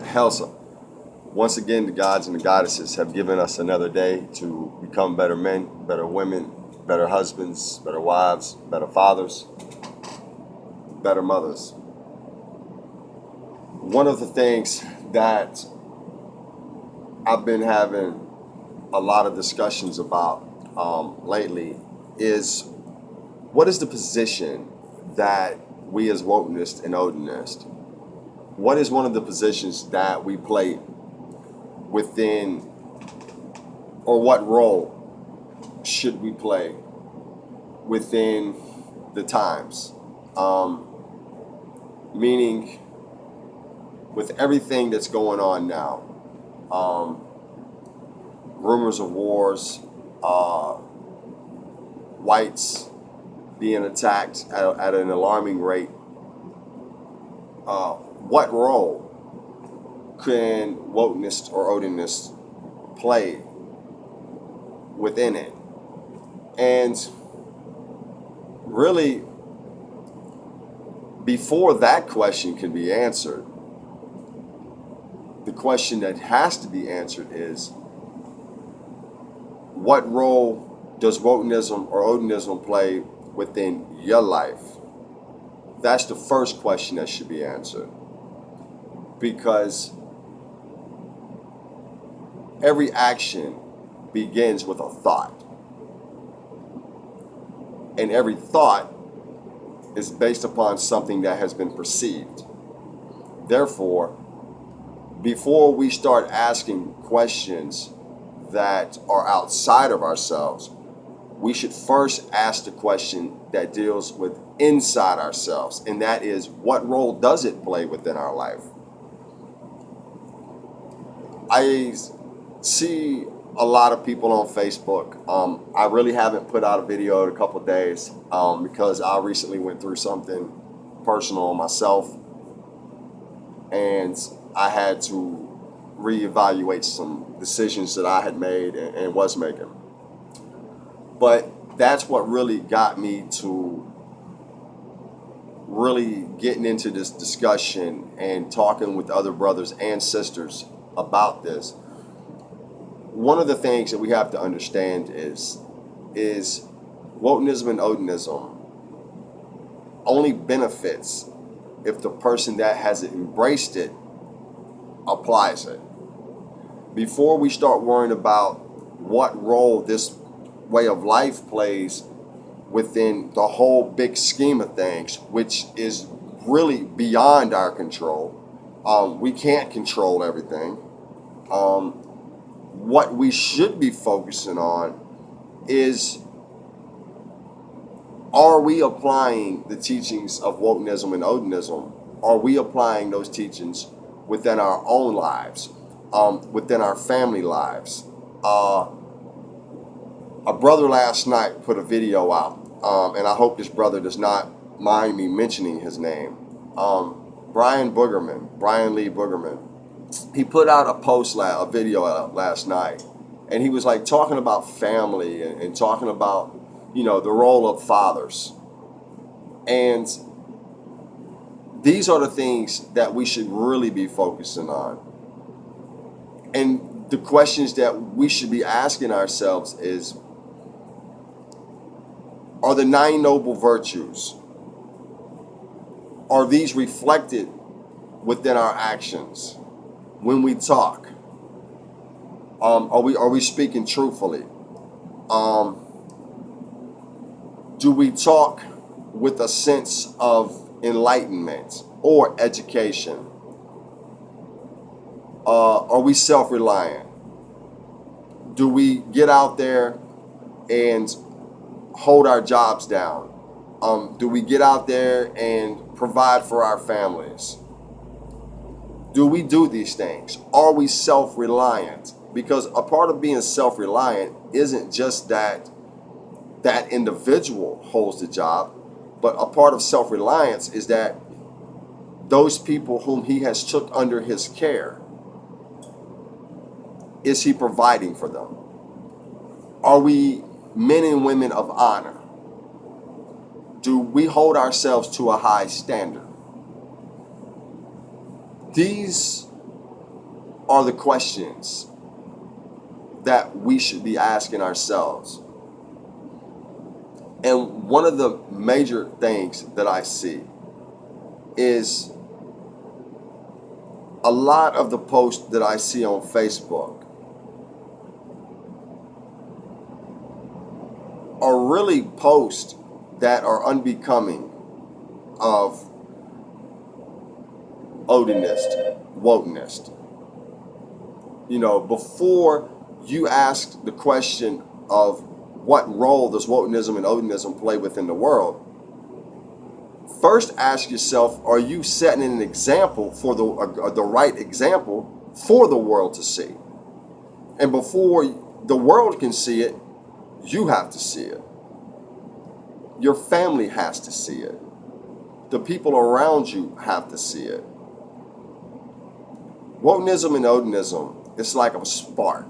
Helsa. Once again, the gods and the goddesses have given us another day to become better men, better women, better husbands, better wives, better fathers, better mothers. One of the things that I've been having a lot of discussions about lately is what is the position that we as Wokenists and Odinists, what is one of the positions that we play within, or what role should we play within the times? Meaning, with everything that's going on now, rumors of wars, whites being attacked at an alarming rate, what role can Wokenists or Odinists play within it? And really, before that question can be answered, the question that has to be answered is, what role does Wokenism or Odinism play within your life? That's the first question that should be answered. Because every action begins with a thought. And every thought is based upon something that has been perceived. Therefore, before we start asking questions that are outside of ourselves, we should first ask the question that deals with inside ourselves, and that is, what role does it play within our life? I see a lot of people on Facebook. I really haven't put out a video in a couple of days because I recently went through something personal myself, and I had to reevaluate some decisions that I had made and was making. But that's what really got me to really getting into this discussion and talking with other brothers and sisters about this. One of the things that we have to understand is Wokenism and Odinism only benefits if the person that has embraced it applies it. Before we start worrying about what role this way of life plays within the whole big scheme of things, which is really beyond our control, we can't control everything. What we should be focusing on is, are we applying the teachings of Wokenism and Odinism? Are we applying those teachings within our own lives, within our family lives? A brother last night put a video out, and I hope this brother does not mind me mentioning his name. Brian Lee Boogerman. He put out a video out last night, and he was like talking about family and talking about, the role of fathers. And these are the things that we should really be focusing on. And the questions that we should be asking ourselves is, are the 9 noble virtues, are these reflected within our actions when we talk? Are we speaking truthfully? Do we talk with a sense of enlightenment or education? Are we self-reliant? Do we get out there and hold our jobs down? Do we get out there and provide for our families? Do we do these things? Are we self-reliant? Because a part of being self-reliant isn't just that individual holds the job, but a part of self-reliance is that those people whom he has took under his care, is he providing for them? Are we men and women of honor? Do we hold ourselves to a high standard? These are the questions that we should be asking ourselves. And one of the major things that I see is a lot of the posts that I see on Facebook are really posts that are unbecoming of Odinist, wokenist. You know, before you ask the question of what role does wokenism and Odinism play within the world, first ask yourself, are you setting an example for the right example for the world to see? And before the world can see it, you have to see it. Your family has to see it. The people around you have to see it. Wokenism and Odinism, it's like a spark.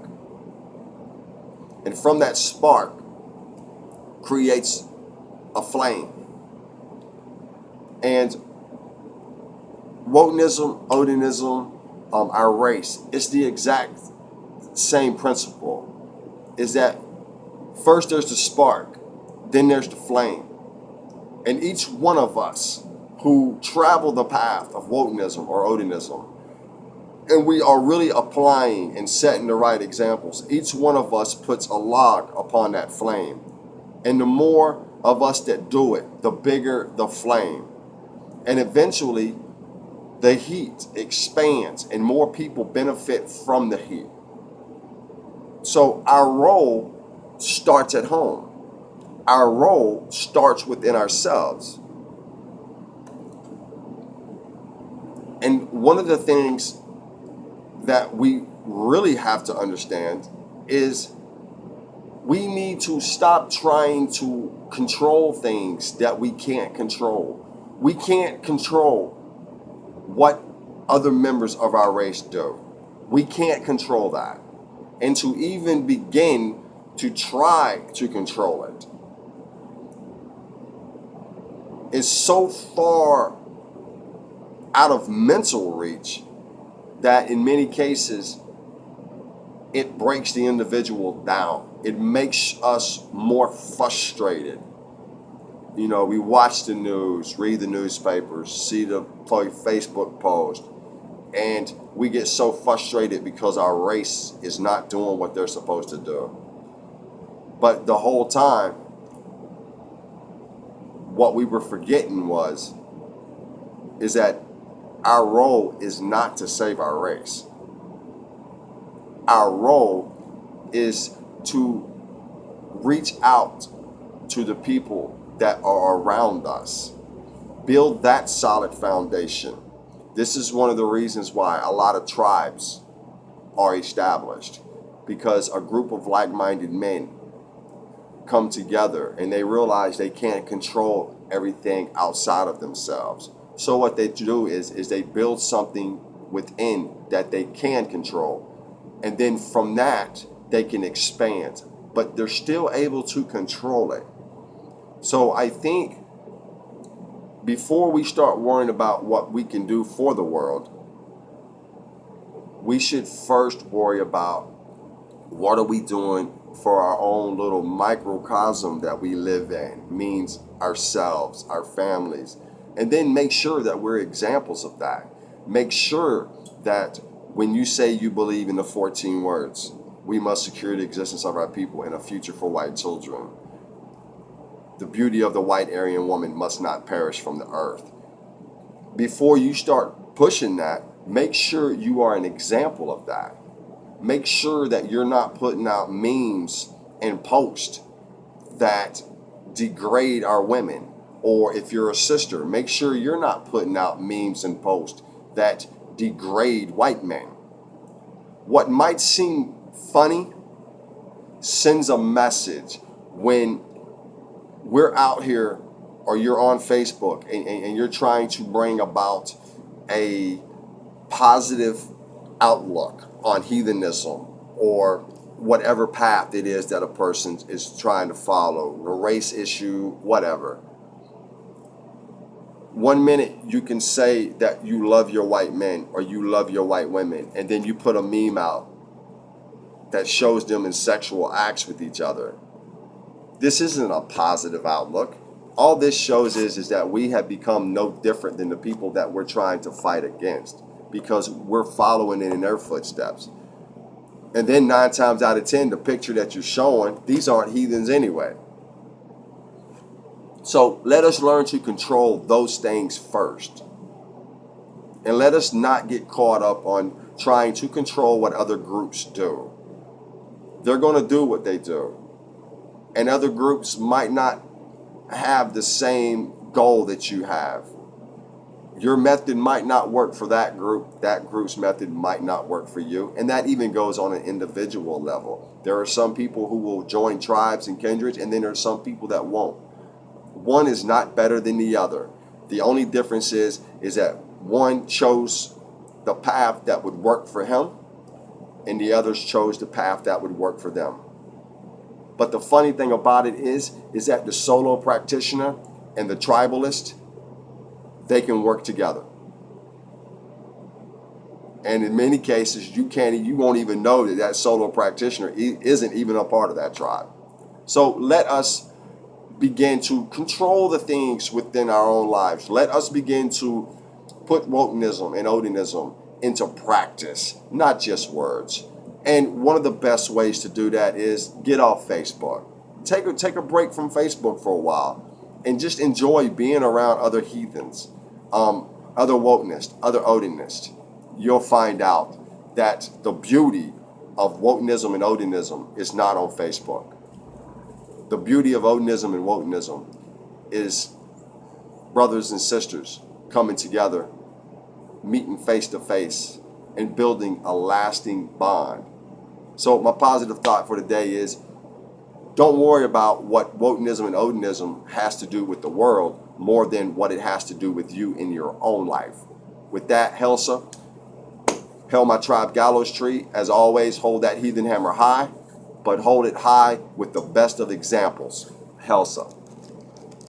And from that spark creates a flame. And wokenism, Odinism, our race, it's the exact same principle. Is that first there's the spark, then there's the flame. And each one of us who travel the path of wokenism or Odinism, and we are really applying and setting the right examples, each one of us puts a log upon that flame. And the more of us that do it, the bigger the flame. And eventually, the heat expands and more people benefit from the heat. So our role starts at home. Our role starts within ourselves. And one of the things that we really have to understand is we need to stop trying to control things that we can't control. We can't control what other members of our race do. We can't control that. And to even begin to try to control it is so far out of mental reach that in many cases it breaks the individual down. It makes us more frustrated. You know, we watch the news, read the newspapers, see the Facebook post, and we get so frustrated because our race is not doing what they're supposed to do. But the whole time, what we were forgetting is that our role is not to save our race. Our role is to reach out to the people that are around us. Build that solid foundation. This is one of the reasons why a lot of tribes are established, because a group of like-minded men come together and they realize they can't control everything outside of themselves. So what they do is they build something within that they can control. And then from that, they can expand. But they're still able to control it. So I think before we start worrying about what we can do for the world, we should first worry about what are we doing for our own little microcosm that we live in, means ourselves, our families. And then make sure that we're examples of that. Make sure that when you say you believe in the 14 words, we must secure the existence of our people and a future for white children. The beauty of the white Aryan woman must not perish from the earth. Before you start pushing that, make sure you are an example of that. Make sure that you're not putting out memes and posts that degrade our women. Or if you're a sister, make sure you're not putting out memes and posts that degrade white men. What might seem funny sends a message when we're out here or you're on Facebook and you're trying to bring about a positive outlook on heathenism or whatever path it is that a person is trying to follow, the race issue, whatever. One minute you can say that you love your white men or you love your white women, and then you put a meme out that shows them in sexual acts with each other. This isn't a positive outlook. All this shows is that we have become no different than the people that we're trying to fight against, because we're following in their footsteps. And then 9 times out of 10, the picture that you're showing, these aren't heathens anyway. So let us learn to control those things first. And let us not get caught up on trying to control what other groups do. They're going to do what they do. And other groups might not have the same goal that you have. Your method might not work for that group. That group's method might not work for you. And that even goes on an individual level. There are some people who will join tribes and kindreds, and then there are some people that won't. One is not better than the other. The only difference is that one chose the path that would work for him, and the others chose the path that would work for them. But the funny thing about it is that the solo practitioner and the tribalist, they can work together. And in many cases, you won't even know that solo practitioner isn't even a part of that tribe. So let us begin to control the things within our own lives. Let us begin to put wokenism and Odinism into practice, not just words. And one of the best ways to do that is get off Facebook. Take a break from Facebook for a while and just enjoy being around other heathens, other wokenists, other Odinists. You'll find out that the beauty of wokenism and Odinism is not on Facebook. The beauty of Odinism and wokenism is brothers and sisters coming together, meeting face to face, and building a lasting bond. So my positive thought for today is, don't worry about what wokenism and Odinism has to do with the world more than what it has to do with you in your own life. With that, Helsa, Hail my tribe gallows tree. As always, hold that heathen hammer high, but hold it high with the best of examples. Helsa.